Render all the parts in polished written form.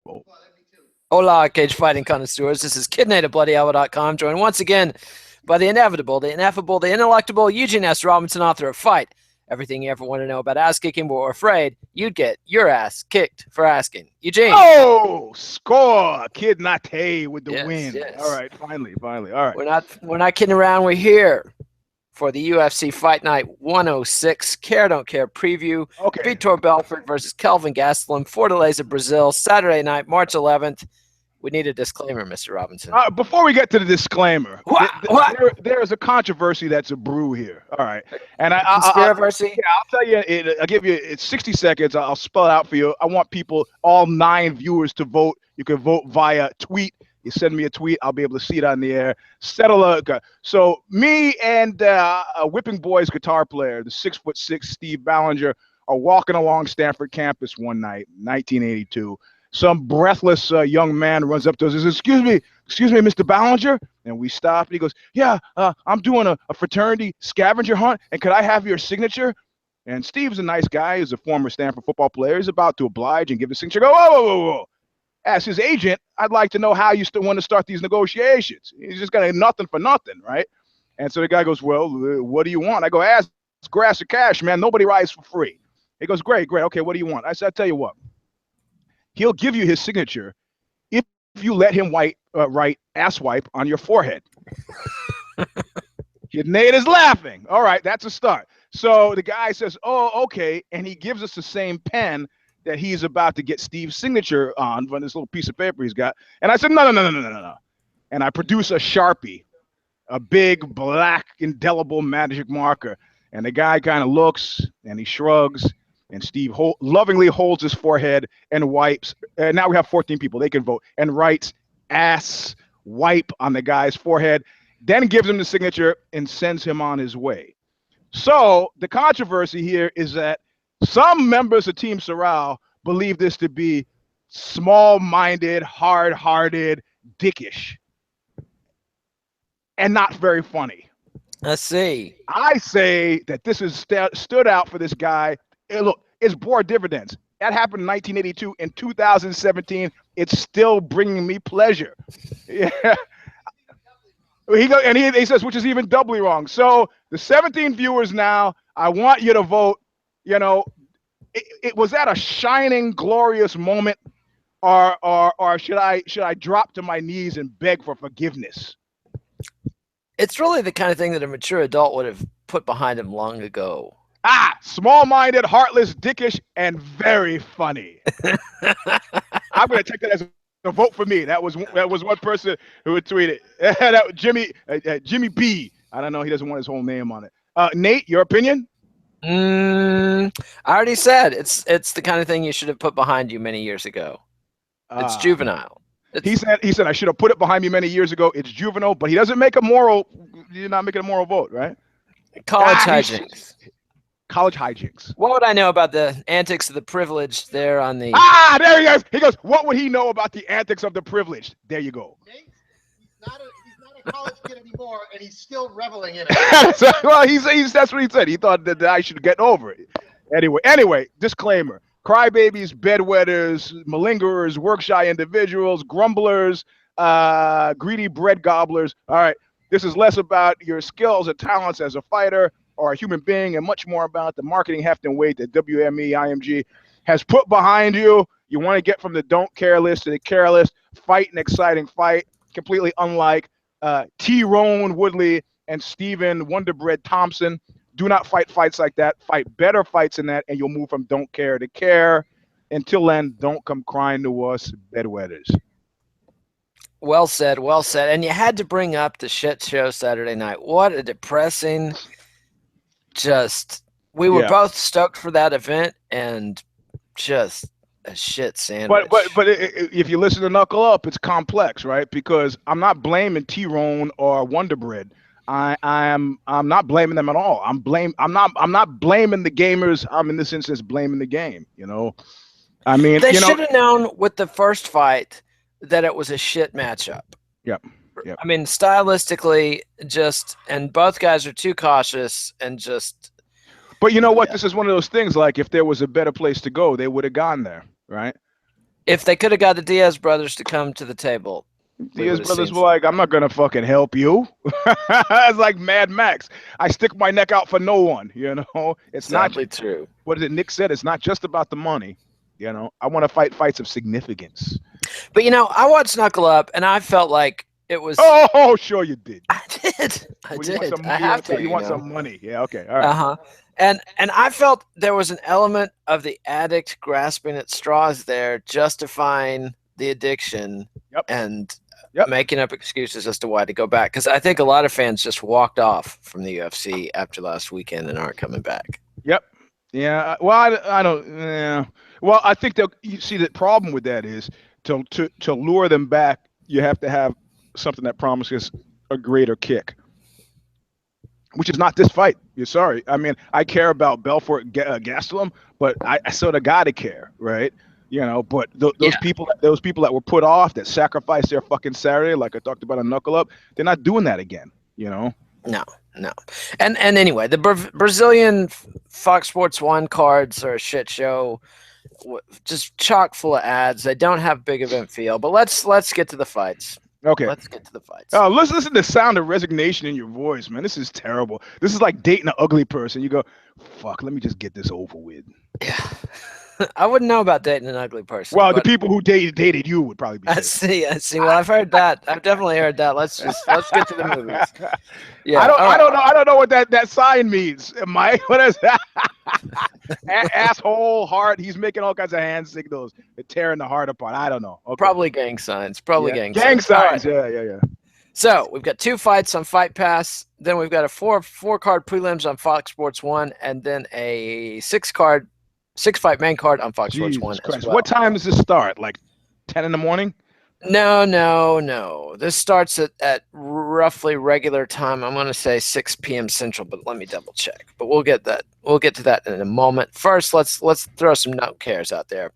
Oh. Hola, cage fighting connoisseurs. This is KidNateBloodyHour.com, joined once again by the inevitable, the ineffable, the ineluctable Eugene S. Robinson, author of Fight. Everything you ever want to know about ass kicking, but were afraid you'd get your ass kicked for asking. Eugene. Oh, score! Kid Nate with the win. Yes. All right, finally. All right. We're not kidding around. We're here for the UFC Fight Night 106 Care Don't Care preview. Okay. Vitor Belfort versus Kelvin Gastelum, Fortaleza, Brazil, Saturday night, March 11th. We need a disclaimer, Mr. Robinson. Before we get to the disclaimer, there's a controversy that's a brew here. All right, and conspiracy. I'll tell you. I'll give you. It's 60 seconds. I'll spell it out for you. I want people, all 9 viewers, to vote. You can vote via tweet. You send me a tweet, I'll be able to see it on the air. So me and a Whipping Boys guitar player, the 6'6" Steve Ballinger, are walking along Stanford campus one night, 1982. Some breathless young man runs up to us and says, excuse me, Mr. Ballinger? And we stop, and he goes, yeah, I'm doing a fraternity scavenger hunt, and could I have your signature? And Steve's a nice guy. He's a former Stanford football player. He's about to oblige and give the signature. Go, whoa. As his agent, I'd like to know how you still want to start these negotiations. He's just got nothing for nothing, right? And so the guy goes, well, what do you want? I go, ask grass or cash, man. Nobody rides for free. He goes, great. Okay, what do you want? I said, I'll tell you what. He'll give you his signature if you let him write ass wipe on your forehead. Kid Nate is laughing. All right, that's a start. So the guy says, oh, okay. And he gives us the same pen that he's about to get Steve's signature on this little piece of paper he's got. And I said, no. And I produce a Sharpie, a big black indelible magic marker. And the guy kind of looks and he shrugs. And Steve lovingly holds his forehead and wipes. And now we have 14 people. They can vote. And writes ass wipe on the guy's forehead. Then gives him the signature and sends him on his way. So the controversy here is that some members of Team Sorrel believe this to be small-minded, hard-hearted, dickish, and not very funny. Let's see. I say that this has stood out for this guy. Look, it's bore dividends. That happened in 1982. In 2017, it's still bringing me pleasure. Yeah. He says, which is even doubly wrong. So the 17 viewers now, I want you to vote. You know, it was that a shining, glorious moment, or should I drop to my knees and beg for forgiveness? It's really the kind of thing that a mature adult would have put behind him long ago. Small-minded, heartless, dickish, and very funny. I'm going to take that as a vote for me. That was one person who would tweet it. That was Jimmy B. I don't know. He doesn't want his whole name on it. Nate, your opinion? I already said it's the kind of thing you should have put behind you many years ago. It's juvenile. He said I should have put it behind me many years ago. It's juvenile, but he doesn't make a moral. You're not making a moral vote, right? College hijinks. College hijinks. What would I know about the antics of the privileged there on the... There he is. He goes, what would he know about the antics of the privileged? There you go. He's not a college kid anymore, and he's still reveling in it. Well, that's what he said. He thought that I should get over it. Anyway, disclaimer. Crybabies, bedwetters, malingerers, work-shy individuals, grumblers, greedy bread gobblers. All right, this is less about your skills and talents as a fighter or a human being, and much more about the marketing heft and weight that WME IMG has put behind you. You want to get from the don't care list to the care list. Fight an exciting fight, completely unlike Tyrone Woodley and Stephen Wonderbread Thompson. Do not fight fights like that. Fight better fights than that, and you'll move from don't care to care. Until then, don't come crying to us, bedwetters. Well said, well said. And you had to bring up the shit show Saturday night. What a depressing... we were both stoked for that event, and just a shit sandwich. But if you listen to Knuckle Up, it's complex, right? Because I'm not blaming Tyrone or Wonderbread. I'm not blaming them at all. I'm not blaming the gamers. I'm in this instance blaming the game. You know, I mean, they should have known with the first fight that it was a shit matchup. Yep. I mean, stylistically, and both guys are too cautious and just. But you know what? Yeah. This is one of those things. Like, if there was a better place to go, they would have gone there, right? If they could have got the Diaz brothers to come to the table, Diaz brothers were like, I'm not gonna fucking help you. It's like Mad Max. I stick my neck out for no one. You know, it's sadly not true. What did Nick said? It's not just about the money. You know, I want to fight fights of significance. But I watched Knuckle Up, and I felt like it was. Oh, sure you did. I did. I did. I have to. You want some money? Yeah. Okay. All right. Uh-huh. And I felt there was an element of the addict grasping at straws there, justifying the addiction and making up excuses as to why to go back. Because I think a lot of fans just walked off from the UFC after last weekend and aren't coming back. Yep. Yeah. Well, I don't. Yeah. Well, I think that you see the problem with that is to lure them back, you have to have something that promises a greater kick, which is not this fight. You're sorry. I mean, I care about Belfort, Gastelum, but I sort of gotta care, right? You know, but those people that were put off, that sacrificed their fucking Saturday, like I talked about a Knuckle Up, they're not doing that again. You know? No. And anyway, the Brazilian Fox Sports 1 cards are a shit show, just chock full of ads. They don't have big event feel. But let's get to the fights. Okay. Let's get to the fights. Oh, listen to the sound of resignation in your voice, man. This is terrible. This is like dating an ugly person. You go, fuck, let me just get this over with. Yeah. I wouldn't know about dating an ugly person. Well, the people who dated you would probably be. I see. Well, I've heard that. I've definitely heard that. Let's get to the movies. Yeah. I don't know what that sign means, Mike. What is that? Asshole, heart. He's making all kinds of hand signals. They're tearing the heart apart. I don't know. Okay. Probably gang signs. Gang signs. Right. Yeah. So we've got 2 fights on Fight Pass. Then we've got a four card prelims on Fox Sports 1, and then a 6-fight main card on Fox Sports 1 as well. What time does this start? Like 10 in the morning? No. This starts at roughly regular time. I'm going to say 6 p.m. Central, but let me double check. But we'll get to that in a moment. First, let's throw some note cares out there.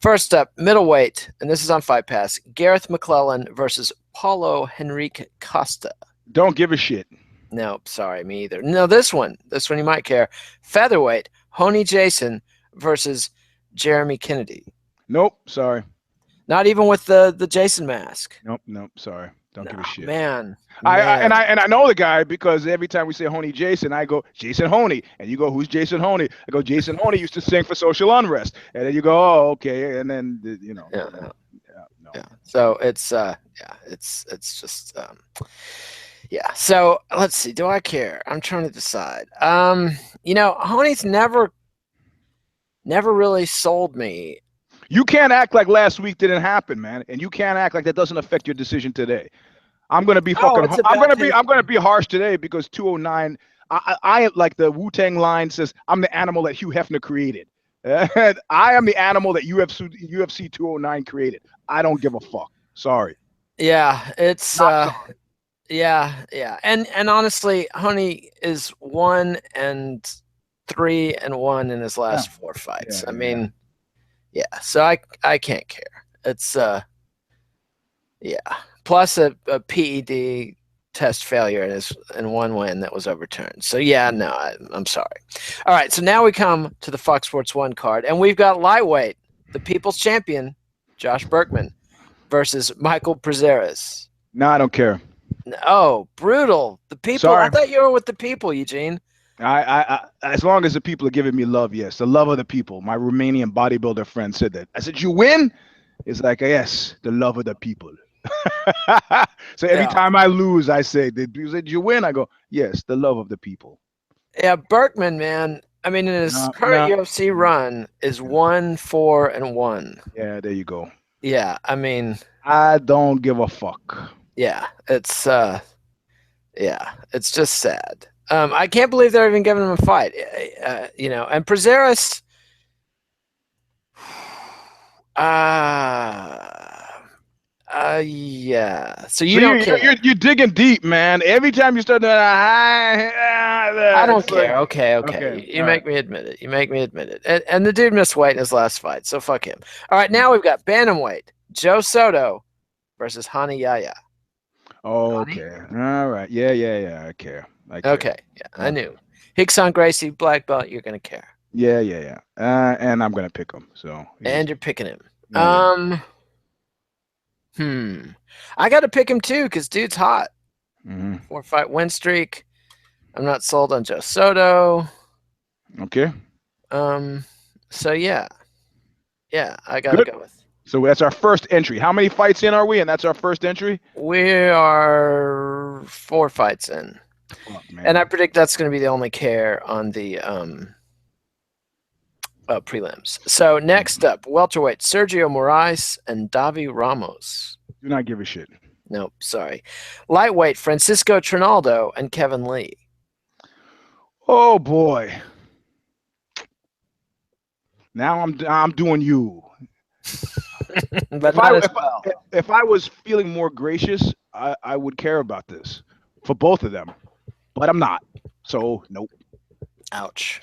First up, middleweight, and this is on Fight Pass. Gareth McClellan versus Paulo Henrique Costa. Don't give a shit. No, sorry, me either. No, this one you might care. Featherweight, Honey Jason versus Jeremy Kennedy. Nope, sorry. Not even with the Jason mask. Nope, sorry. Don't give a shit. Man. I know the guy because every time we say Honey Jason, I go Jason Honey, and you go, who's Jason Honey? I go, Jason Honey used to sing for Social Unrest, and then you go, oh, okay, and then no. Yeah. So it's just yeah. So let's see. Do I care? I'm trying to decide. Honey's never really sold me. You can't act like last week didn't happen, man, and you can't act like that doesn't affect your decision today. I'm gonna be fucking. I'm gonna be harsh today because 209. I like the Wu-Tang line says, I'm the animal that Hugh Hefner created. I am the animal that UFC 209 created. I don't give a fuck. Sorry. Yeah, it's yeah. And honestly, Honey is 1-3-1 in his last 4 fights. I mean. Yeah, so I can't care. It's plus a PED test failure in 1 win that was overturned. So yeah, no, I'm sorry. All right, so now we come to the Fox Sports 1 card, and we've got lightweight, the people's champion, Josh Burkman, versus Michael Prazeres. No, I don't care. Oh, brutal. The people. Sorry. I thought you were with the people, Eugene. I as long as the people are giving me love, yes, the love of the people. My Romanian bodybuilder friend said that. I said, you win? It's like, yes, the love of the people. So every time I lose, I say, did you win? I go, yes, the love of the people. Yeah, Burkman, man. I mean, in his current UFC run is 1-4-1. Yeah, there you go. Yeah, I mean, I don't give a fuck. Yeah, it's just sad. I can't believe they're even giving him a fight. And Prazeres, yeah. So don't care. You're digging deep, man. Every time you start doing I don't care. Okay. You make me admit it. And the dude missed weight in his last fight, so fuck him. All right, now we've got bantamweight, Joe Soto versus Hani Yahya. Oh, okay. All right. Yeah. I care. Okay. Yeah, I knew. Hickson Gracie, black belt, you're going to care. Yeah. And I'm going to pick him. So. And you're picking him. I got to pick him too because dude's hot. 4-fight win streak. I'm not sold on Joe Soto. Okay. So yeah, I got to go with. So that's our first entry. How many fights in are we? And that's our first entry? We are 4 fights in. Fuck, man. And I predict that's going to be the only care on the prelims. So next up, welterweight, Sergio Moraes and Davi Ramos. Do not give a shit. Nope, sorry. Lightweight, Francisco Trinaldo and Kevin Lee. Oh, boy. Now I'm doing you. But if I was feeling more gracious, I would care about this for both of them, but I'm not. So nope. Ouch!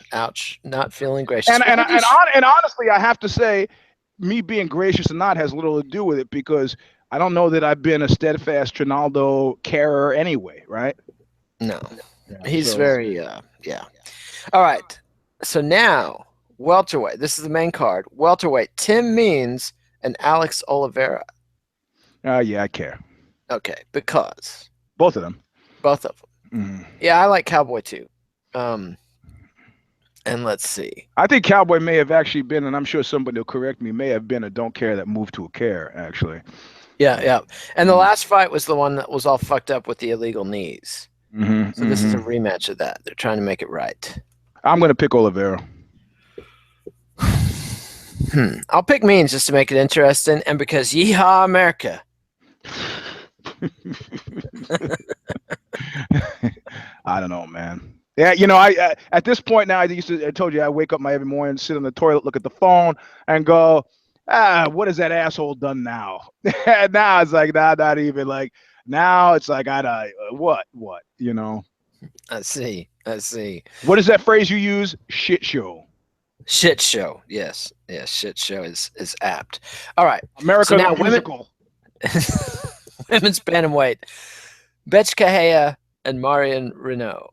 Not feeling gracious. And honestly, I have to say, me being gracious or not has little to do with it because I don't know that I've been a steadfast Trinaldo carer anyway, right? No, he's very yeah. All right, so now welterweight. This is the main card. Welterweight, Tim Means and Alex Oliveira. Yeah, I care. Okay, because both of them. Yeah, I like Cowboy too. And let's see. I think Cowboy may have actually been, and I'm sure somebody will correct me, may have been a don't care that moved to a care, actually. Yeah. And the last fight was the one that was all fucked up with the illegal knees. So this is a rematch of that. They're trying to make it right. I'm going to pick Oliveira. I'll pick Means just to make it interesting, and because yeehaw America. I don't know, man. Yeah, you know, I at this point now, I told you I wake up every morning, sit on the toilet, look at the phone, and go, what has that asshole done now? And now it's like not even like now it's like what you know. I see. What is that phrase you use? Shit show. Shit show. Yes. Shit show is apt. All right. America so now musical. Women's bantamweight, Bethe Correia and Marion Reneau.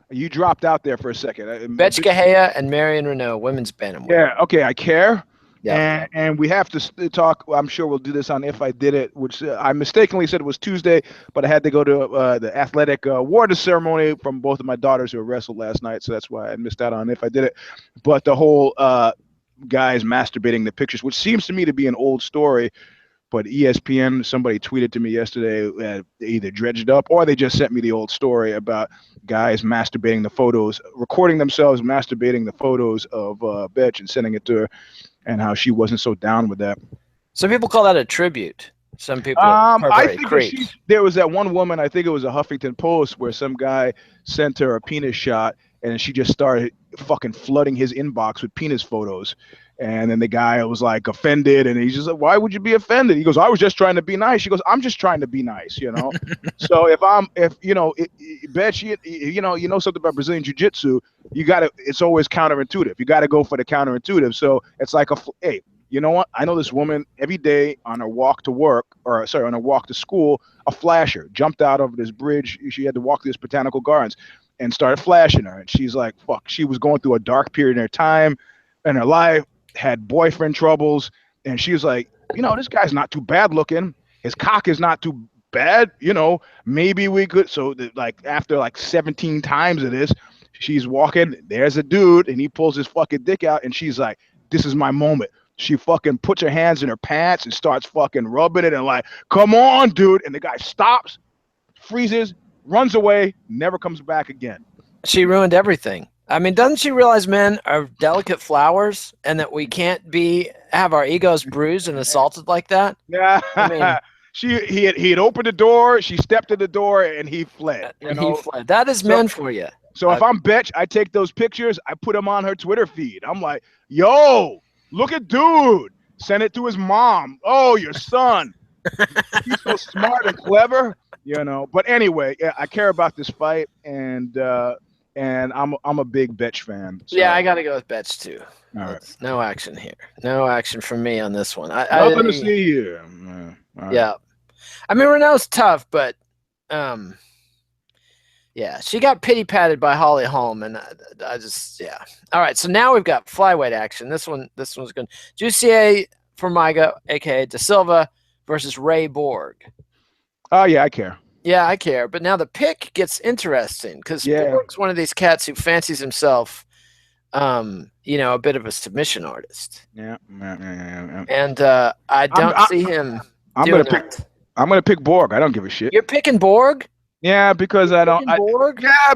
You dropped out there for a second. Bethe Correia and Marion Reneau, women's bantamweight. Yeah. Okay. I care. Yeah. And we have to talk. I'm sure we'll do this on If I Did It, which I mistakenly said it was Tuesday, but I had to go to the athletic award ceremony from both of my daughters who wrestled last night, so that's why I missed out on If I Did It. But the whole guys masturbating the pictures, which seems to me to be an old story, but ESPN, somebody tweeted to me yesterday, they either dredged up or they just sent me the old story about guys masturbating the photos, recording themselves masturbating the photos of Bethe and sending it to her, and how she wasn't so down with that. Some people call that a tribute. Some people I think there was that one woman, I think it was a Huffington Post, where some guy sent her a penis shot and she just started fucking flooding his inbox with penis photos. And then the guy was like offended, and he's just like, why would you be offended? He goes, I was just trying to be nice. She goes, I'm just trying to be nice, you know? So if you know, Bethe, you know something about Brazilian Jiu-Jitsu, it's always counterintuitive. You got to go for the counterintuitive. So it's like, hey, you know what? I know this woman every day on her walk to work, on her walk to school, a flasher jumped out of this bridge. She had to walk through this botanical gardens and started flashing her. And she's like, fuck, she was going through a dark period in her time, in her life, had boyfriend troubles, and she was like, you know, this guy's not too bad looking. His cock is not too bad, you know, maybe we could. So like after like 17 times of this, she's walking, there's a dude, and he pulls his fucking dick out, and she's like, this is my moment. She fucking puts her hands in her pants and starts fucking rubbing it and like, come on, dude. And the guy stops, freezes, runs away, never comes back again. She ruined everything. I mean, doesn't she realize men are delicate flowers and that we can't have our egos bruised and assaulted like that? Yeah. I mean, he had opened the door, she stepped in the door, and he fled. He fled. That is men for you. So if I'm Bethe, I take those pictures, I put them on her Twitter feed. I'm like, yo, look at dude. Send it to his mom. Oh, your son. He's so smart and clever, you know. But anyway, yeah, I care about this fight, and I'm a big Bethe fan. So. Yeah, I got to go with Bethe too. All right. No action here. No action from me on this one. Nothing to see here. Yeah. I mean, Reneau's tough, but Yeah, she got pity patted by Holly Holm, and I just All right, so now we've got flyweight action. This one's good. Jussier Formiga, aka Da Silva, versus Ray Borg. Oh yeah, I care. Yeah, I care. But now the pick gets interesting because Borg's one of these cats who fancies himself, a bit of a submission artist. Yeah. And I don't see him. I'm gonna pick Borg. I don't give a shit. You're picking Borg? Yeah, because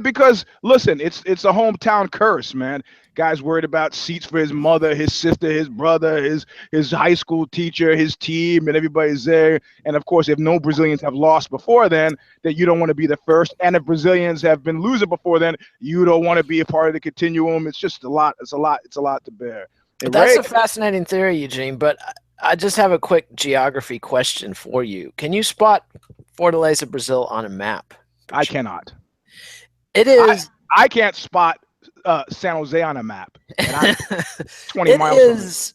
because listen, it's a hometown curse, man. Guy's worried about seats for his mother, his sister, his brother, his high school teacher, his team, and everybody's there. And of course, if no Brazilians have lost before then you don't want to be the first. And if Brazilians have been losing before then, you don't want to be a part of the continuum. It's just a lot. It's a lot to bear. But that's a fascinating theory, Eugene. But I just have a quick geography question for you. Can you spot Fortaleza, Brazil on a map? I cannot. It is. I can't spot San Jose on a map. And I'm 20 miles. It is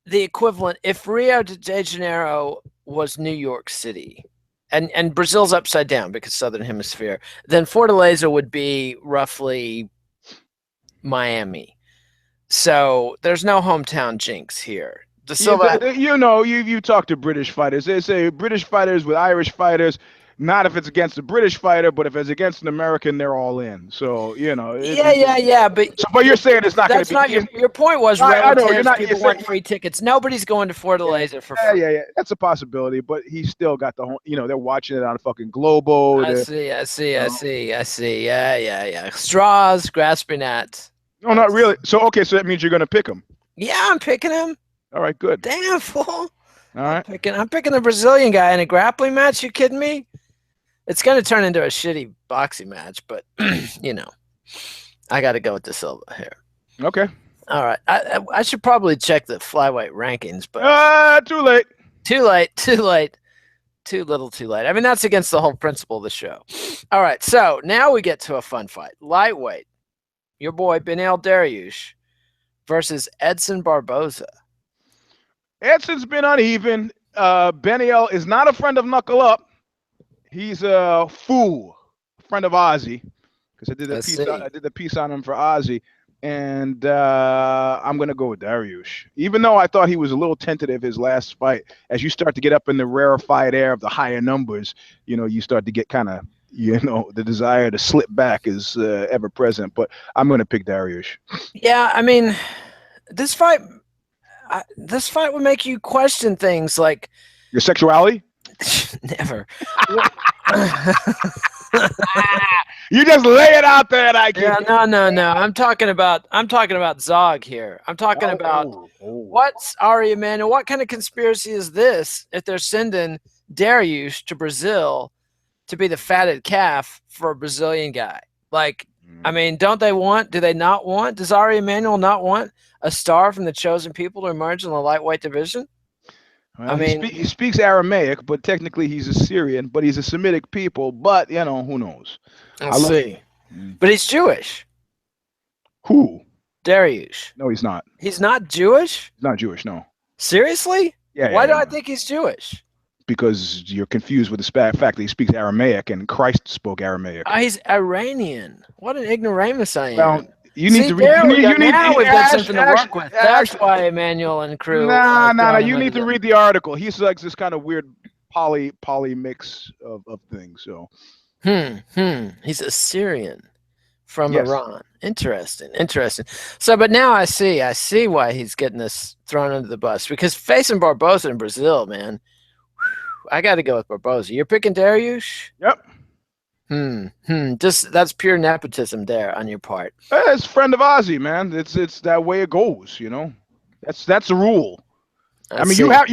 the equivalent. If Rio de Janeiro was New York City, and Brazil's upside down because Southern Hemisphere, then Fortaleza would be roughly Miami. So there's no hometown jinx here. You talk to British fighters. They say British fighters with Irish fighters. Not if it's against a British fighter, but if it's against an American, they're all in. So Yeah. But you're saying it's not going to be. That's not your point. Was I know you're not. People want free tickets. Nobody's going to Fortaleza for free. Yeah. That's a possibility, but he's still got the whole. They're watching it on fucking Globo. I see. Yeah. Straws grasping at. No, not really. So that means you're going to pick him. Yeah, I'm picking him. All right, good. Damn fool. All right. I'm picking the Brazilian guy in a grappling match. You kidding me? It's going to turn into a shitty boxing match, but I got to go with Da Silva here. Okay. All right. I should probably check the flyweight rankings, but too late. Too little, too late. I mean, that's against the whole principle of the show. All right. So now we get to a fun fight. Lightweight. Your boy Beneil Dariush versus Edson Barboza. Edson's been uneven. Beneil is not a friend of Knuckle Up. He's a fool, friend of Ozzy, because I did the piece on him for Ozzy, and I'm gonna go with Dariush. Even though I thought he was a little tentative his last fight, as you start to get up in the rarefied air of the higher numbers, you start to get kind of, the desire to slip back is ever present. But I'm gonna pick Dariush. Yeah, I mean, this fight would make you question things like your sexuality. Never. You just lay it out there, and I can't. Yeah, no. I'm talking about Zog here. I'm talking about what's Ari Emanuel. What kind of conspiracy is this? If they're sending Dariush to Brazil to be the fatted calf for a Brazilian guy, I mean, do they not want? Does Ari Emanuel not want a star from the chosen people to emerge in the lightweight division? Well, I mean, he speaks Aramaic, but technically he's a Syrian, but he's a Semitic people. But who knows? I'll see. But he's Jewish. Who? Dariush. No, he's not. He's not Jewish? He's not Jewish, no. Seriously? Yeah. Why do I think he's Jewish? Because you're confused with the fact that he speaks Aramaic, and Christ spoke Aramaic. He's Iranian. What an ignoramus I am. Well, you need to read. We've got something to work with. That's why Emmanuel and crew. No. You need to read the article. He's like this kind of weird poly mix of things. So. He's a Syrian from Iran. Interesting. So, but now I see why he's getting this thrown under the bus, because facing Barboza in Brazil, man, I got to go with Barboza. You're picking Dariush? Yep. Just that's pure nepotism there on your part. It's friend of Ozzy, man. It's that way it goes, That's the rule. I mean, you have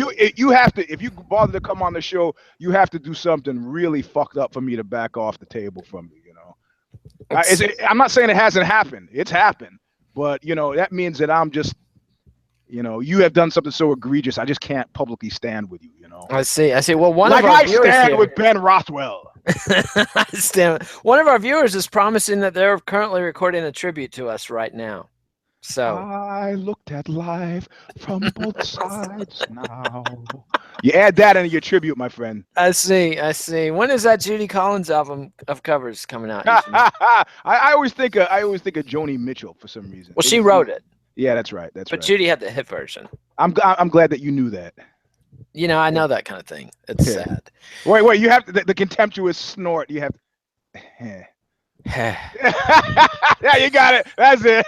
to, if you bother to come on the show, you have to do something really fucked up for me to back off the table from you. I'm not saying it hasn't happened. It's happened, but that means that I'm just, you have done something so egregious. I just can't publicly stand with you. I see. Well, one of our I viewers stand here, with Ben Rothwell. One of our viewers is promising that they're currently recording a tribute to us right now. So I looked at life from both sides now. You add that into your tribute, my friend. I see. When is that Judy Collins album of covers coming out? I always think of Joni Mitchell for some reason. Well, she wrote it. Yeah, that's right. But Judy had the hit version. I'm glad that you knew that. I know that kind of thing. It's sad. Wait, you have the contemptuous snort. You have. Yeah, you got it. That's it.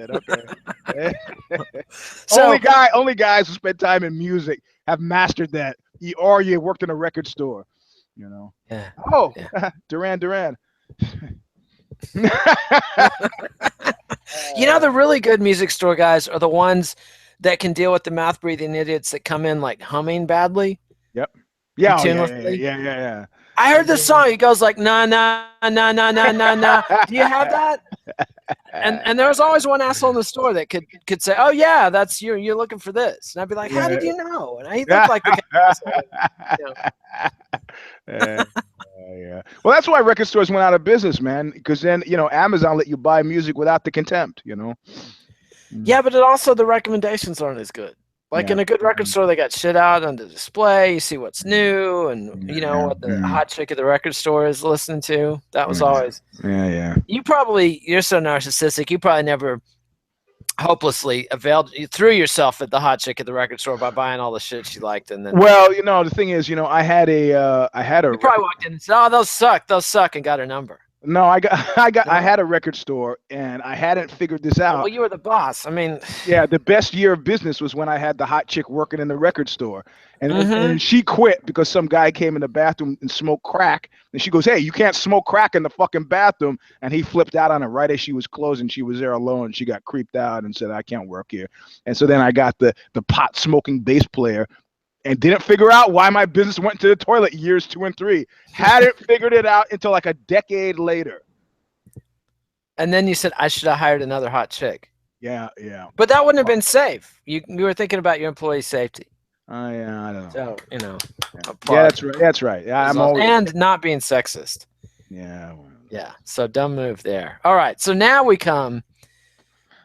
Okay. So, only guys who spend time in music have mastered that. Or you worked in a record store, Yeah. Oh, Yeah. Duran. The really good music store guys are the ones that can deal with the mouth breathing idiots that come in like humming badly. Yep. Yeah. Yeah. I heard this song. He goes like, nah. Do you have that? And there was always one asshole in the store that could say, oh yeah, that's you're looking for this. And I'd be like, how did you know? And he looked like the guy. Yeah. Well, that's why record stores went out of business, man. Because then, Amazon let you buy music without the contempt, Yeah, but the recommendations aren't as good. Like in a good record store, they got shit out on the display. You see what's new, and what the hot chick at the record store is listening to. That was always. Yeah. You're so narcissistic. You probably never hopelessly you threw yourself at the hot chick at the record store by buying all the shit she liked, and then. Well, the thing is, I had a. You probably walked in and said, "Oh, those suck," and got her number. No, I had a record store and I hadn't figured this out. Well, you were the boss. I mean, yeah, the best year of business was when I had the hot chick working in the record store, and she quit because some guy came in the bathroom and smoked crack, and she goes, "Hey, you can't smoke crack in the fucking bathroom," and he flipped out on her right as she was closing. She was there alone. She got creeped out and said, "I can't work here," and so then I got the pot smoking bass player. And didn't figure out why my business went to the toilet years 2 and 3. Hadn't figured it out until like a decade later. And then you said, I should have hired another hot chick. Yeah. But that wouldn't have been safe. You were thinking about your employee safety. Yeah, I don't know. So, Yeah, that's right. Yeah, and not being sexist. Yeah. Yeah. So dumb move there. All right. So now we come.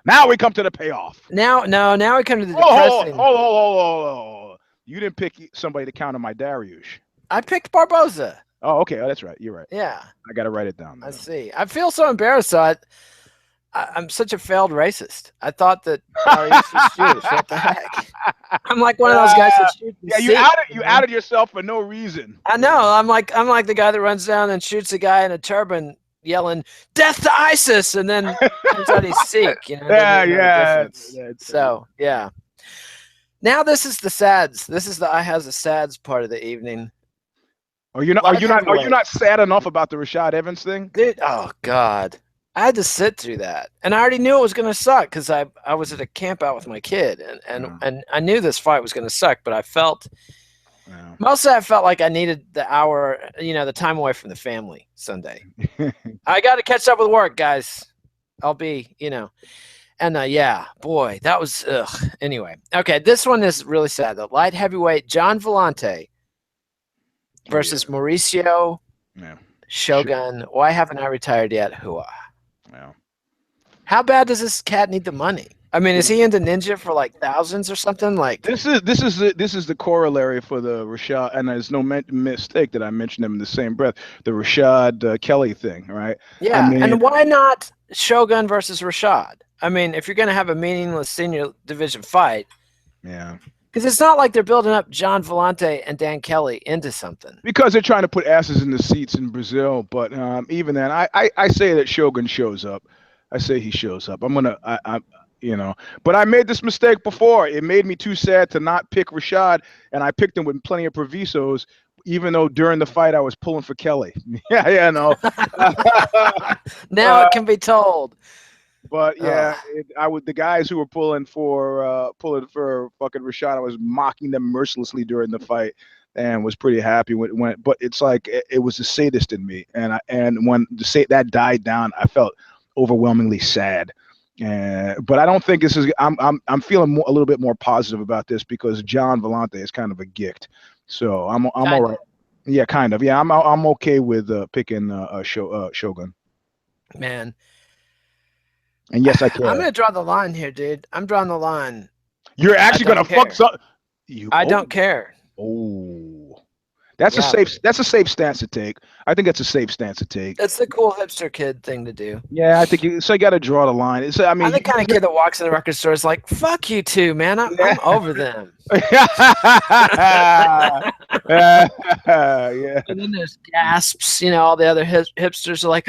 Now we come to the payoff. Now we come to the depressing. Oh. You didn't pick somebody to counter my Dariush. I picked Barboza. Oh, okay. Oh, that's right. You're right. Yeah. I got to write it down. I see. I feel so embarrassed. So I'm such a failed racist. I thought that Dariush was Jewish. What the heck? I'm like one of those guys that shoots. Yeah, you outed yourself for no reason. I know. I'm like the guy that runs down and shoots a guy in a turban, yelling "Death to ISIS," and then turns out he's Sikh. Yeah. So yeah. Now this is the sads. This is the I has a sads part of the evening. Are you not sad enough about the Rashad Evans thing? Dude, oh God. I had to sit through that. And I already knew it was gonna suck because I was at a camp out with my kid and I knew this fight was gonna suck, but I felt mostly I felt like I needed the hour, the time away from the family Sunday. I gotta catch up with work, guys. I'll be, And boy, that was Anyway, okay, this one is really sad though. Light heavyweight John Villante versus Mauricio Shogun. Why haven't I retired yet? Hooah. Yeah. How bad does this cat need the money? I mean, is he into ninja for like thousands or something? Like this is the corollary for the Rashad, and there's no mistake that I mentioned them in the same breath. The Rashad Kelly thing, right? Yeah, and why not Shogun versus Rashad? I mean, if you're going to have a meaningless senior division fight, because it's not like they're building up John Villante and Dan Kelly into something. Because they're trying to put asses in the seats in Brazil, but even then, I say that Shogun shows up. I say he shows up. But I made this mistake before. It made me too sad to not pick Rashad, and I picked him with plenty of provisos, even though during the fight I was pulling for Kelly. No. Now it can be told. But the guys who were pulling for fucking Rashad, I was mocking them mercilessly during the fight, and was pretty happy when. But it's like it was a sadist in me, and when that died down, I felt overwhelmingly sad. But I don't think this is. I'm feeling a little bit more positive about this because John Villante is kind of a gict. So I'm all right. Yeah, kind of. Yeah, I'm okay with picking Shogun. Man. And yes, I care. I'm gonna draw the line here, dude. I'm drawing the line. You're actually gonna fuck some. I don't care. Oh, that's a safe stance to take. I think that's a safe stance to take. That's the cool hipster kid thing to do. Yeah, I think you got to draw the line. I'm the kind of kid that walks in the record store is like, "Fuck you two, man. I'm over them." Yeah. And then there's gasps. All the other hipsters are like,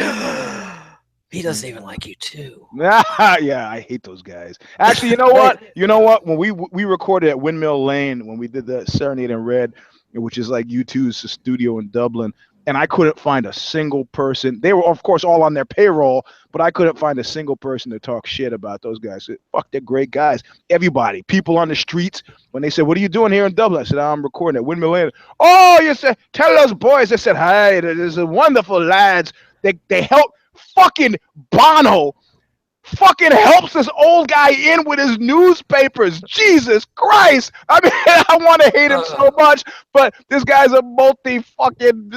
"He doesn't even like you too." Yeah, I hate those guys. Actually, you know what? When we recorded at Windmill Lane when we did the Serenade in Red, which is like U2's studio in Dublin, and I couldn't find a single person. They were, of course, all on their payroll, but I couldn't find a single person to talk shit about those guys. Fuck, they're great guys. Everybody, people on the streets, when they said, "What are you doing here in Dublin?" I said, "I'm recording at Windmill Lane." "Oh, you said, tell those boys." I said, "Hi, there's a wonderful lads. They help fucking Bono fucking helps this old guy in with his newspapers. Jesus Christ. I mean, I want to hate him so much, but this guy's a he's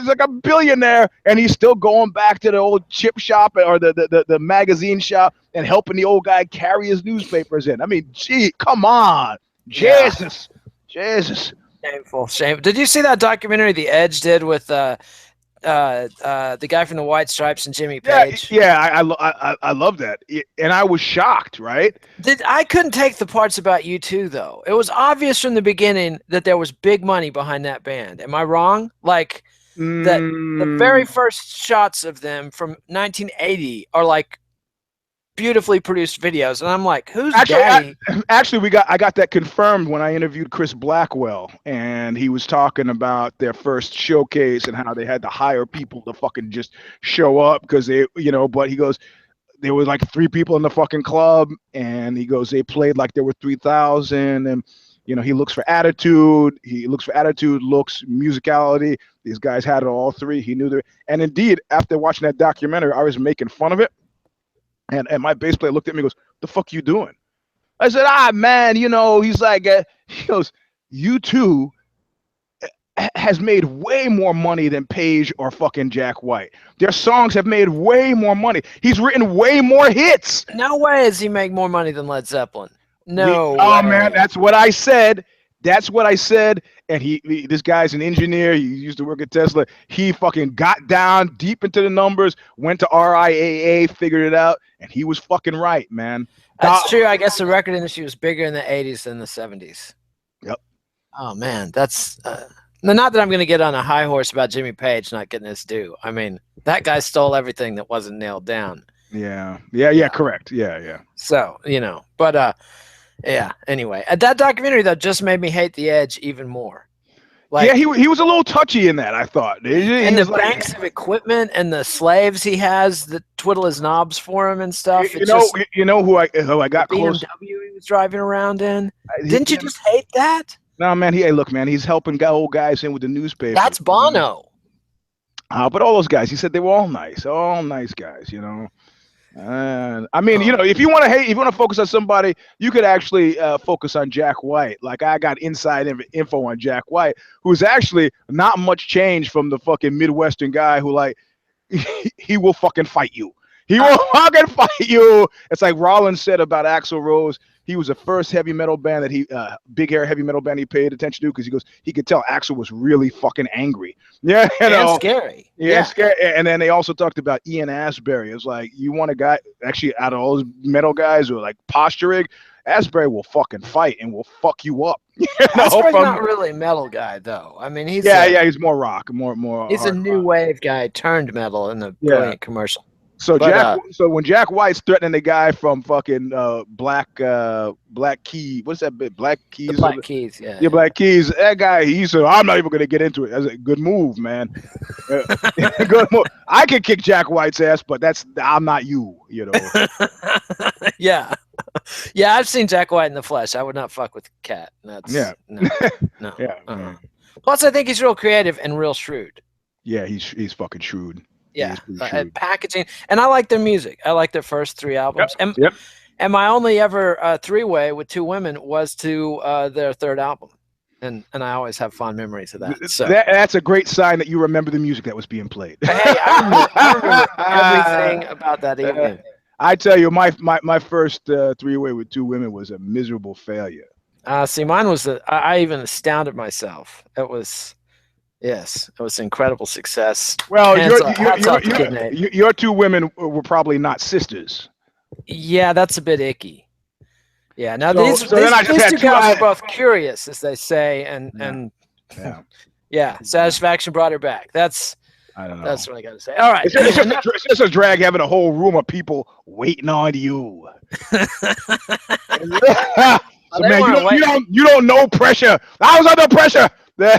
like a billionaire, and he's still going back to the old chip shop or the magazine shop and helping the old guy carry his newspapers in. I mean, gee, come on. Jesus. Shameful. Did you see that documentary The Edge did with the guy from the White Stripes and Jimmy Page? Yeah, I love that, and I was shocked. Right? I couldn't take the parts about U2 though. It was obvious from the beginning that there was big money behind that band. Am I wrong? Like that the very first shots of them from 1980 are like beautifully produced videos, and I'm like, who's daddy? I got that confirmed when I interviewed Chris Blackwell, and he was talking about their first showcase and how they had to hire people to fucking just show up because they, but he goes, there were like 3 people in the fucking club, and he goes, they played like there were 3,000, and he looks for attitude, looks, musicality. These guys had it all 3. He knew that, and indeed, after watching that documentary, I was making fun of it. And my bass player looked at me and goes, "The fuck you doing?" I said, man, he's like, he goes, U2 has made way more money than Page or fucking Jack White. Their songs have made way more money. He's written way more hits. No way does he make more money than Led Zeppelin. No way. Oh, man, that's what I said. And this guy's an engineer. He used to work at Tesla. He fucking got down deep into the numbers, went to RIAA, figured it out, and he was fucking right, man. That's true. I guess the record industry was bigger in the 80s than the 70s. Yep. Oh, man. That's not that I'm going to get on a high horse about Jimmy Page not getting his due. I mean, that guy stole everything that wasn't nailed down. Yeah, correct. Yeah. So, but yeah, anyway. That documentary, though, just made me hate The Edge even more. Like, yeah, he was a little touchy in that, I thought. And the banks of equipment and the slaves he has that twiddle his knobs for him and stuff. You know who I got close. BMW he was driving around in. Didn't you just hate that? No, man. Look, man. He's helping old guys in with the newspaper. That's Bono. But all those guys, he said they were all nice guys. I mean, if you want to focus on somebody, you could actually focus on Jack White. Like, I got inside info on Jack White, who's actually not much change from the fucking Midwestern guy who, like, he will fucking fight you. He will fucking fight you. It's like Rollins said about Axl Rose. He was the first heavy metal band that big hair heavy metal band he paid attention to, because he could tell Axl was really fucking angry. Yeah, and scary. Yeah, scary. And then they also talked about Ian Astbury. It's like, you want a guy, actually, out of all those metal guys who are like posturing, Astbury will fucking fight and will fuck you up. Astbury's not really a metal guy, though. I mean, he's he's more rock, more. He's a new wave guy turned metal in the brilliant commercial. So when Jack White's threatening the guy from fucking Black Key, what's that bit? Black Keys. Black Keys, yeah. Yeah, Black Keys. That guy, he said, "I'm not even gonna get into it." That's a good move, man. Good move. I could kick Jack White's ass, but I'm not you. Yeah. Yeah, I've seen Jack White in the flesh. I would not fuck with Cat. No. Yeah. Plus, I think he's real creative and real shrewd. Yeah, he's fucking shrewd. Yeah, packaging, and I like their music. I like their first 3 albums. Yep. And my only ever 3-way with 2 women was to their 3rd album, and I always have fond memories of that. So that's a great sign that you remember the music that was being played. Hey, I remember everything about that evening. I tell you, my first three-way with two women was a miserable failure. See, mine was I even astounded myself. It was incredible success. Well, Hats off to Kid Nate. your two women were probably not sisters. Yeah, that's a bit icky. Yeah, now So these then I just two had two. guys were both curious, as they say, and satisfaction brought her back. I don't know. That's what I got to say. All right, it's just a drag having a whole room of people waiting on you. So, man, you don't know pressure. I was under pressure. There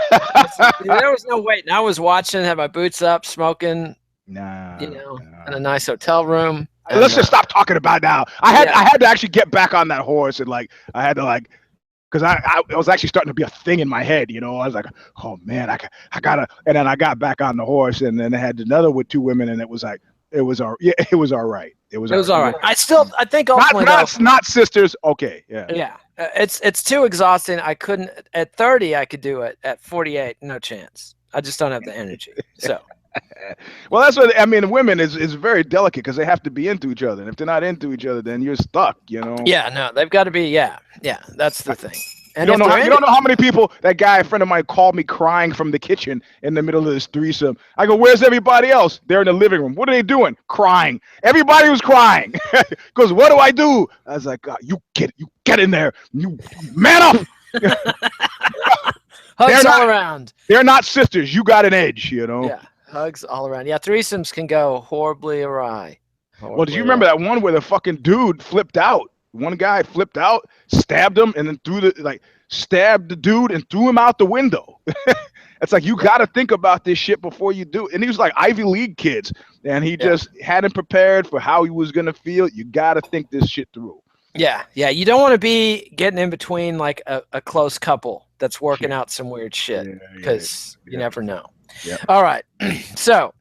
was no waiting. I was watching, had my boots up, smoking. In a nice hotel room. Let's just stop talking about it now. I had to actually get back on that horse, and I had to because I was actually starting to be a thing in my head. I was like, oh man, I gotta. And then I got back on the horse, and then I had another with two women, and it was all right. It was all right. It was all right. I think ultimately not sisters. Okay, yeah. Yeah, it's too exhausting. I couldn't at 30. I could do it. At 48, no chance. I just don't have the energy. So. Well, that's what I mean. Women is very delicate because they have to be into each other, and if they're not into each other, then you're stuck. Yeah, no, they've got to be. Yeah, that's the thing. And you don't know how many people that guy, a friend of mine, called me crying from the kitchen in the middle of this threesome. I go, "Where's everybody else?" They're in the living room. What are they doing? Crying. Everybody was crying. Goes, "What do I do?" I was like, "You get in there. You man up." Hugs all around. They're not sisters. You got an edge. Yeah. Hugs all around. Yeah, threesomes can go horribly awry. Well, do you remember that one where the fucking dude flipped out? One guy flipped out, stabbed him, and then stabbed the dude and threw him out the window. It's like, you got to think about this shit before you do. And he was like Ivy League kids, and he just hadn't prepared for how he was going to feel. You got to think this shit through. Yeah. You don't want to be getting in between like a close couple that's working out some weird shit because you never know. Yeah. All right. So,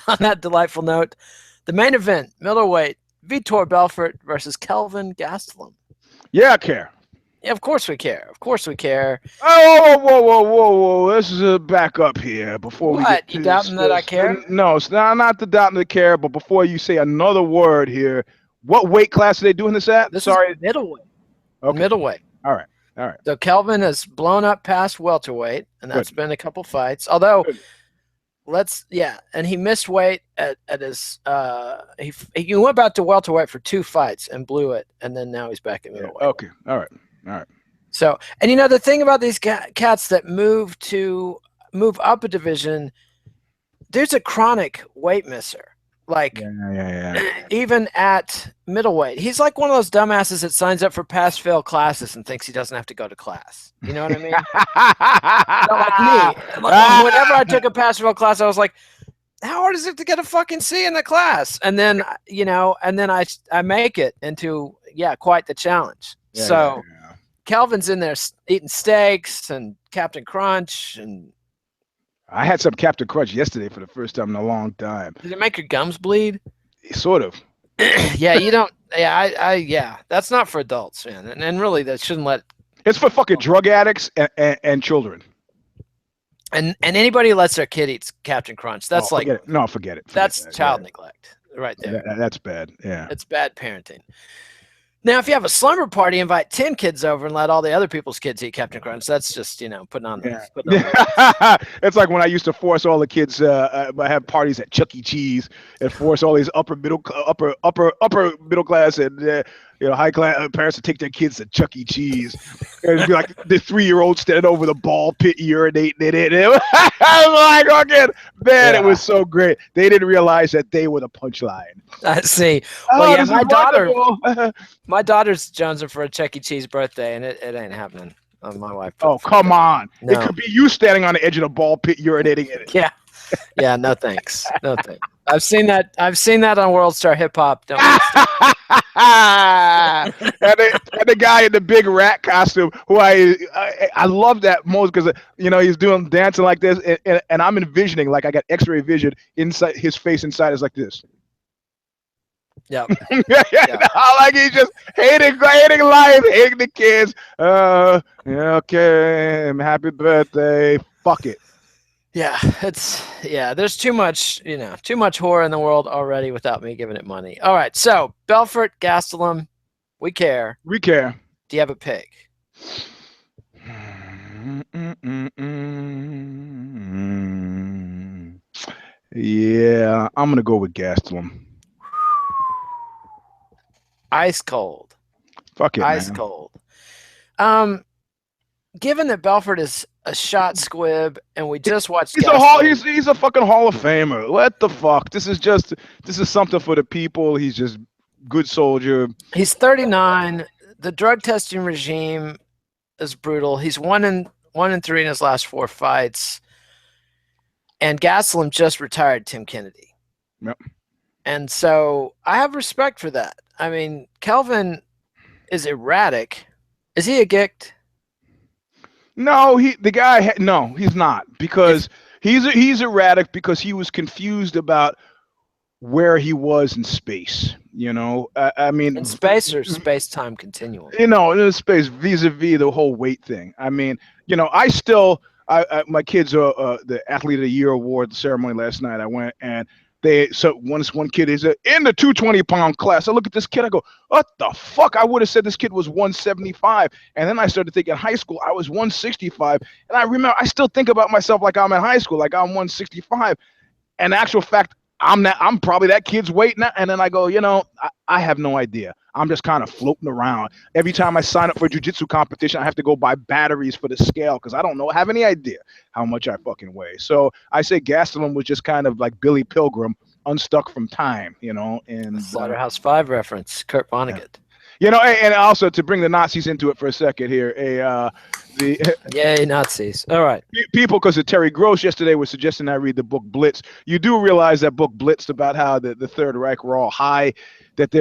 on that delightful note, the main event, middleweight, Vitor Belfort versus Kelvin Gastelum. Yeah, I care. Yeah, of course we care. Of course we care. Oh, whoa. Let's back up here before we get to you doubting that I care? No, it's not the doubting that care, but before you say another word here, what weight class are they doing this at? This is middleweight. Okay. Middleweight. All right. So Kelvin has blown up past welterweight, and that's been a couple fights. Although, and he missed weight at his. He went back to welterweight for 2 fights and blew it, and then now he's back at middleweight. Okay, all right. So, and the thing about these cats that move up a division, there's a chronic weight misser. Like, even at middleweight, he's like one of those dumbasses that signs up for pass-fail classes and thinks he doesn't have to go to class. You know what I mean? Not like me. Whenever I took a pass-fail class, I was like, how hard is it to get a fucking C in the class? And then, I make it into, quite the challenge. Kelvin's in there eating steaks and Captain Crunch and. I had some Captain Crunch yesterday for the first time in a long time. Did it make your gums bleed? Sort of. Yeah, you don't. Yeah, that's not for adults, man. And really, that shouldn't let. It's for fucking drug addicts and children. And anybody who lets their kid eat Captain Crunch, that's forget it. That's child neglect right there. That's bad. Yeah. It's bad parenting. Now, if you have a slumber party, invite 10 kids over and let all the other people's kids eat Captain Crunch. That's just, putting on. It's like when I used to force all the kids. I have parties at Chuck E. Cheese and force all these upper middle class and high class parents to take their kids to Chuck E. Cheese. And it'd be like the 3-year-old standing over the ball pit urinating in it. I was like, okay, man, It was so great. They didn't realize that they were the punchline. I see. Well, my daughter's jonesing for a Chuck E. Cheese birthday, and it ain't happening. My wife. Oh, come on. No. It could be you standing on the edge of the ball pit urinating in it. Yeah. Yeah, no thanks. No thanks. I've seen that on World Star Hip Hop. Don't and the guy in the big rat costume, who I love that most because he's doing dancing like this, and I'm envisioning, like, I got X-ray vision inside his face. Inside is like this. Yeah. Like he's just hating life, hating the kids. Okay, happy birthday. Fuck it. Yeah, there's too much, too much horror in the world already without me giving it money. All right, so Belfort, Gastelum, we care. We care. Do you have a pick? Yeah, I'm gonna go with Gastelum. Ice cold. Fuck it, Ice man. cold. Given that Belfort is a shot squib, and we just watched He's a fucking Hall of Famer. What the fuck? This is something for the people. He's just good soldier. He's 39. The drug testing regime is brutal. He's 1-3 in his last 4 fights. And Gastelum just retired Tim Kennedy. Yep. And so I have respect for that. I mean, Kelvin is erratic. Is he a gict? No, he's not, because he's erratic because he was confused about where he was in space. I mean, in space or space-time continuum. In space vis-a-vis the whole weight thing. I mean, I still, my kids are the Athlete of the Year award ceremony last night. I went and one kid is in the 220-pound class. I look at this kid, I go, what the fuck? I would have said this kid was 175. And then I started thinking high school, I was 165. And I remember, I still think about myself like I'm in high school, like I'm 165. And the actual fact, I'm probably that kid's weight now. And then I go, I have no idea. I'm just kind of floating around. Every time I sign up for a jiu-jitsu competition, I have to go buy batteries for the scale because I don't have any idea how much I fucking weigh. So I say Gastelum was just kind of like Billy Pilgrim, unstuck from time, and Slaughterhouse 5 reference, Kurt Vonnegut. Yeah. And also to bring the Nazis into it for a second here, Yay, Nazis. All right. People, because of Terry Gross yesterday was suggesting I read the book Blitz. You do realize that book Blitz about how the Third Reich were all high, that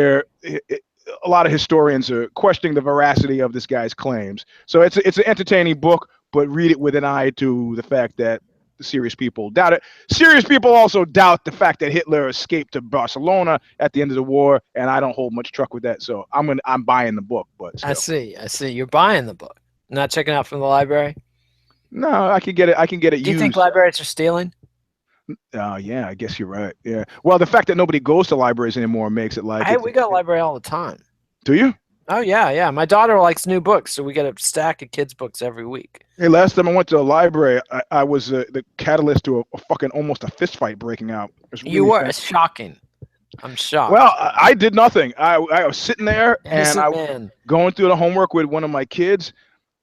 a lot of historians are questioning the veracity of this guy's claims. So it's an entertaining book, but read it with an eye to the fact that the serious people doubt it. Serious people also doubt the fact that Hitler escaped to Barcelona at the end of the war, and I don't hold much truck with that. So I'm buying the book. But still. I see. You're buying the book, not checking out from the library. No, I can get it. Do you think libraries are stealing? Yeah, I guess you're right. Yeah. Well, the fact that nobody goes to libraries anymore makes it like. Hey, we go to library all the time. Do you? Oh yeah. My daughter likes new books, so we get a stack of kids' books every week. Hey, last time I went to a library, I was the catalyst to a fucking almost a fist fight breaking out. Really you were. It's shocking. I'm shocked. Well, I did nothing. I was sitting there and I was going through the homework with one of my kids,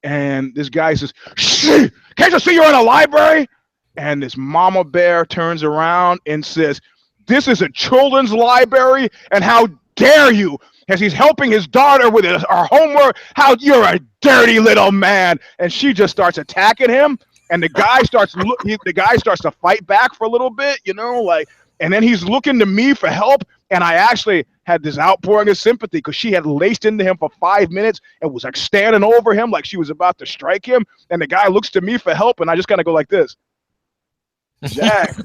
and this guy says, "Shh, can't you see you're in a library?" And this mama bear turns around and says, "This is a children's library, and how dare you?" As he's helping his daughter with our homework, how you're a dirty little man. And she just starts attacking him, and the guy starts to fight back for a little bit, and then he's looking to me for help. And I actually had this outpouring of sympathy because she had laced into him for 5 minutes and was like standing over him like she was about to strike him. And the guy looks to me for help, and I just kind of go like this. Jack.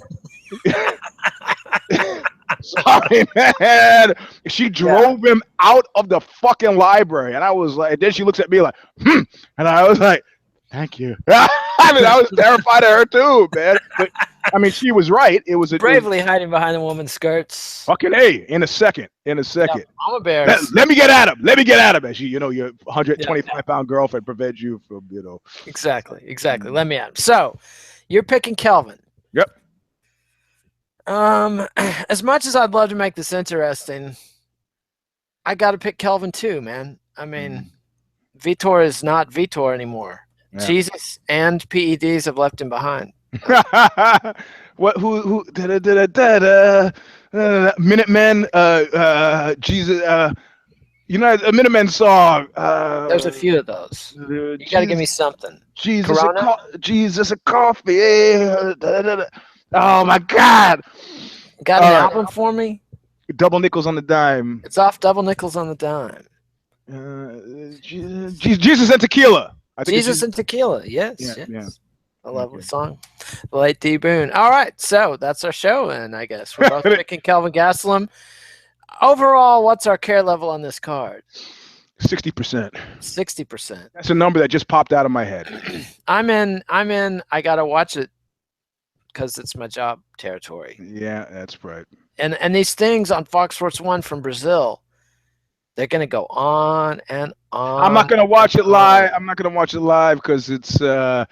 Sorry, man. She drove him out of the fucking library. And I was like, and then she looks at me like, And I was like, thank you. I mean, I was terrified of her too, man. But I mean, she was right. It was bravely hiding behind a woman's skirts. Fucking A, in a second. Yeah, mama bear. Let me get at him. As your 125-pound girlfriend prevents you from, Exactly. Let me at him. So you're picking Kelvin. Yep. As much as I'd love to make this interesting, I got to pick Kelvin too, man. I mean, Vitor is not Vitor anymore. Yeah. Jesus and PEDs have left him behind. What? Who? Minutemen. Jesus. A Minutemen song. There's a few of those. You got to give me something. Jesus, a coffee. Oh my God! Got an album for me? Double Nickels on the Dime. It's off Double Nickels on the Dime. Jesus and Tequila. Jesus and Tequila. Yes. Yeah. A lovely song. The late D. Boone. All right, so that's our show, and I guess we're both picking Kelvin Gastelum. Overall, what's our care level on this card? 60%. 60%. That's a number that just popped out of my head. I'm in. I gotta watch it because it's my job territory. Yeah, that's right. And these things on Fox Sports 1 from Brazil, they're going to go on and on. I'm not going to watch it live. I'm not going to watch it live because it's the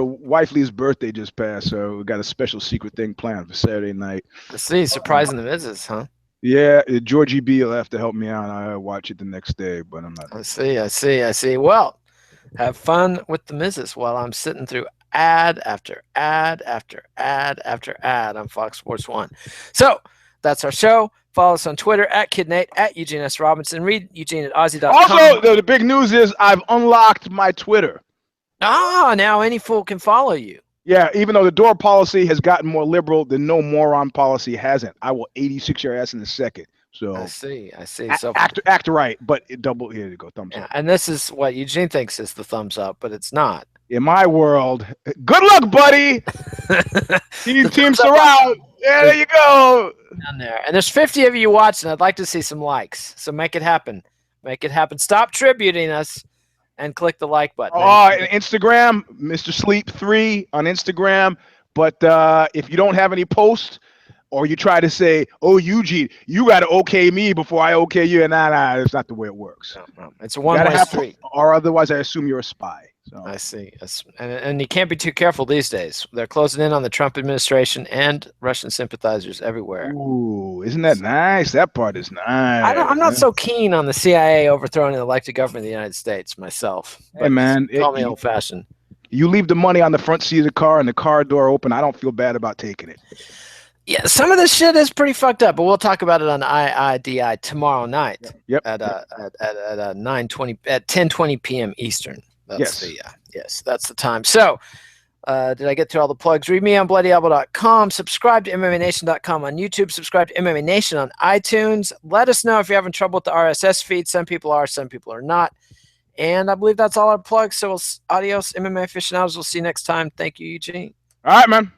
wifely's birthday just passed, so we got a special secret thing planned for Saturday night. I see, surprising the missus, huh? Yeah, Georgie B will have to help me out. I'll watch it the next day, but I'm not. I see. Well, have fun with the missus while I'm sitting through ad after ad after ad after ad on Fox Sports 1. So that's our show. Follow us on Twitter at KidNate, at Eugene S. Robinson. Read Eugene at Aussie.com. Also, the big news is I've unlocked my Twitter. Now any fool can follow you. Yeah, even though the door policy has gotten more liberal, the no moron policy hasn't. I will 86 your ass in a second. So I see. So act right, but double. Here you go, thumbs up. And this is what Eugene thinks is the thumbs up, but it's not. In my world, good luck, buddy. team surround. Yeah, there you go. Down there, and there's 50 of you watching. I'd like to see some likes. So make it happen. Stop tributing us. And click the like button. Instagram, Mr. Sleep 3 on Instagram. But if you don't have any posts, or you try to say, "Oh, Eugene, you got to okay me before I okay you," and nah, that's not the way it works. No. It's a one-way street. Or otherwise, I assume you're a spy. So. I see. And you can't be too careful these days. They're closing in on the Trump administration and Russian sympathizers everywhere. Ooh, isn't that nice? That part is nice. I'm not so keen on the CIA overthrowing an elected government of the United States myself. Hey, man. Call me old-fashioned. You leave the money on the front seat of the car and the car door open, I don't feel bad about taking it. Yeah, some of this shit is pretty fucked up, but we'll talk about it on IIDI tomorrow night. Yep. At 10:20 p.m. Eastern. Yes, that's the time. So, did I get through all the plugs? Read me on bloodyelbow.com. Subscribe to MMANation.com on YouTube. Subscribe to MMA Nation on iTunes. Let us know if you're having trouble with the RSS feed. Some people are, some people are not. And I believe that's all our plugs. So, adios, MMA aficionados. We'll see you next time. Thank you, Eugene. All right, man.